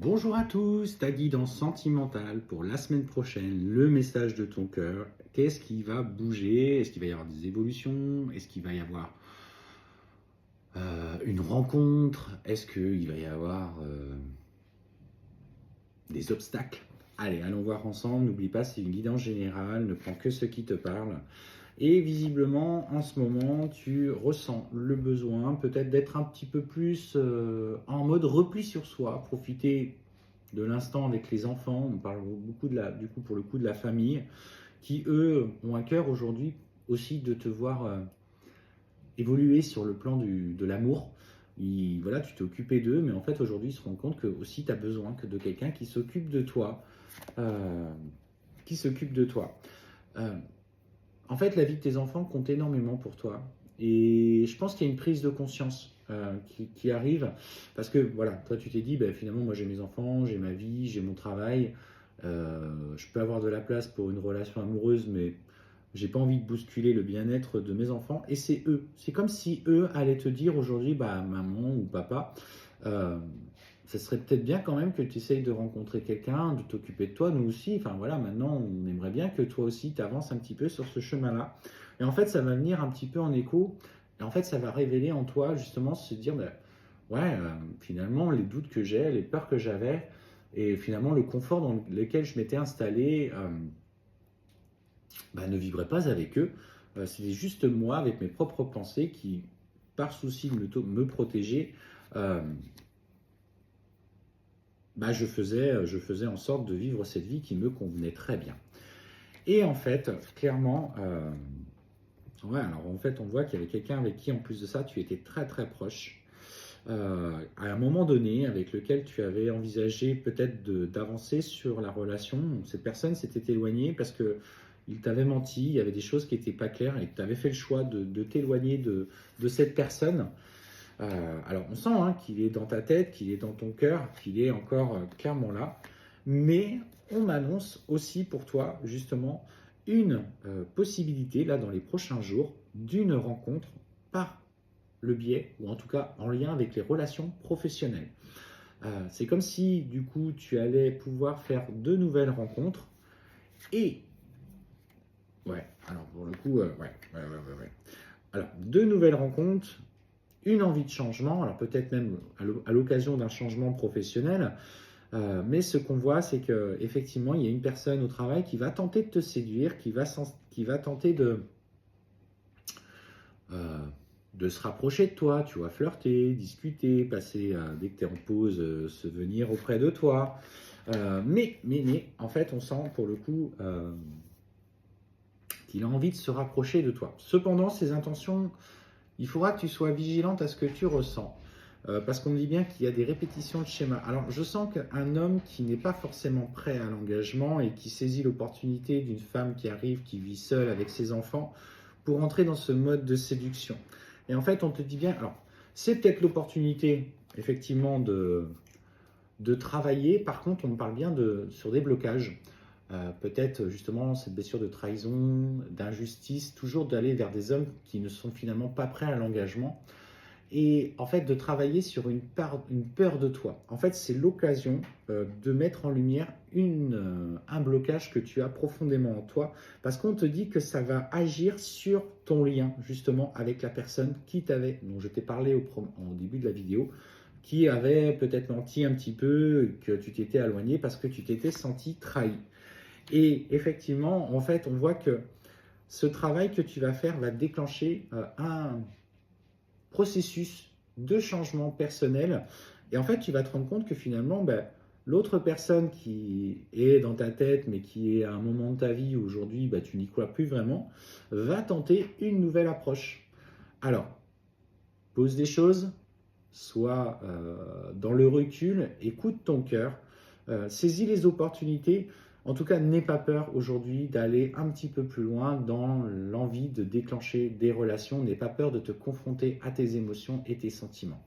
Bonjour à tous, ta guidance sentimentale pour la semaine prochaine, le message de ton cœur. Qu'est-ce qui va bouger? Est-ce qu'il va y avoir des évolutions? Est-ce qu'il va y avoir une rencontre? Est-ce qu'il va y avoir des obstacles? Allez, allons voir ensemble. N'oublie pas, c'est une guidance générale, ne prends que ce qui te parle. Et visiblement, en ce moment, tu ressens le besoin peut-être d'être un petit peu plus en mode repli sur soi, profiter de l'instant avec les enfants. On parle beaucoup du coup, pour le coup, de la famille, qui eux ont à cœur aujourd'hui aussi de te voir évoluer sur le plan de l'amour. Voilà, tu t'es occupé d'eux, mais en fait aujourd'hui ils se rendent compte que aussi tu as besoin que de quelqu'un qui s'occupe de toi, euh, qui s'occupe de toi. Euh, En fait, la vie de tes enfants compte énormément pour toi. Et je pense qu'il y a une prise de conscience qui arrive. Parce que, voilà, toi, tu t'es dit, bah, finalement, moi, j'ai mes enfants, j'ai ma vie, j'ai mon travail. Je peux avoir de la place pour une relation amoureuse, mais j'ai pas envie de bousculer le bien-être de mes enfants. Et c'est eux. C'est comme si eux allaient te dire aujourd'hui, bah, maman ou papa, euh, ça serait peut-être bien quand même que tu essayes de rencontrer quelqu'un, de t'occuper de toi, nous aussi. Enfin voilà, maintenant, on aimerait bien que toi aussi, tu avances un petit peu sur ce chemin-là. Et en fait, ça va venir un petit peu en écho. Et en fait, ça va révéler en toi, justement, se dire, bah, ouais, finalement, les doutes que j'ai, les peurs que j'avais, et finalement, le confort dans lequel je m'étais installé, bah, ne vivrait pas avec eux. C'était juste moi, avec mes propres pensées, qui, par souci de me protéger, euh, bah, je faisais en sorte de vivre cette vie qui me convenait très bien. Et en fait, clairement, ouais, alors en fait, on voit qu'il y avait quelqu'un avec qui, en plus de ça, tu étais très très proche. À un moment donné, avec lequel tu avais envisagé peut-être d'avancer sur la relation. Donc, cette personne s'était éloignée parce que il t'avait menti, il y avait des choses qui n'étaient pas claires et que tu avais fait le choix de t'éloigner de cette personne. Alors, on sent qu'il est dans ta tête, qu'il est dans ton cœur, qu'il est encore clairement là. Mais on m'annonce aussi pour toi, justement, une possibilité, là, dans les prochains jours, d'une rencontre par le biais, ou en tout cas en lien avec les relations professionnelles. C'est comme si, du coup, tu allais pouvoir faire de nouvelles rencontres. Et, ouais, alors pour le coup, ouais. Alors, de nouvelles rencontres, une envie de changement, alors peut-être même à l'occasion d'un changement professionnel, mais ce qu'on voit, c'est qu'effectivement, il y a une personne au travail qui va tenter de te séduire, qui va tenter euh, de se rapprocher de toi, tu vois, flirter, discuter, passer, dès que tu es en pause, se venir auprès de toi. Mais, en fait, on sent pour le coup qu'il a envie de se rapprocher de toi. Cependant, ses intentions, il faudra que tu sois vigilante à ce que tu ressens. Parce qu'on me dit bien qu'il y a des répétitions de schémas. Alors, je sens qu'un homme qui n'est pas forcément prêt à l'engagement et qui saisit l'opportunité d'une femme qui arrive, qui vit seule avec ses enfants, pour entrer dans ce mode de séduction. Et en fait, on te dit bien, alors, c'est peut-être l'opportunité, effectivement, de travailler. Par contre, on me parle bien sur des blocages. Peut-être justement cette blessure de trahison, d'injustice, toujours d'aller vers des hommes qui ne sont finalement pas prêts à l'engagement. Et en fait, de travailler sur une peur de toi. En fait, c'est l'occasion de mettre en lumière un blocage que tu as profondément en toi, parce qu'on te dit que ça va agir sur ton lien, justement, avec la personne dont je t'ai parlé au début de la vidéo, qui avait peut-être menti un petit peu, que tu t'étais éloigné parce que tu t'étais senti trahi. Et effectivement, en fait, on voit que ce travail que tu vas faire va déclencher un processus de changement personnel. Et en fait, tu vas te rendre compte que finalement, ben, l'autre personne qui est dans ta tête, mais qui est à un moment de ta vie où aujourd'hui, ben, tu n'y crois plus vraiment, va tenter une nouvelle approche. Alors, pose des choses, sois dans le recul, écoute ton cœur, saisis les opportunités. En tout cas, n'aie pas peur aujourd'hui d'aller un petit peu plus loin dans l'envie de déclencher des relations. N'aie pas peur de te confronter à tes émotions et tes sentiments.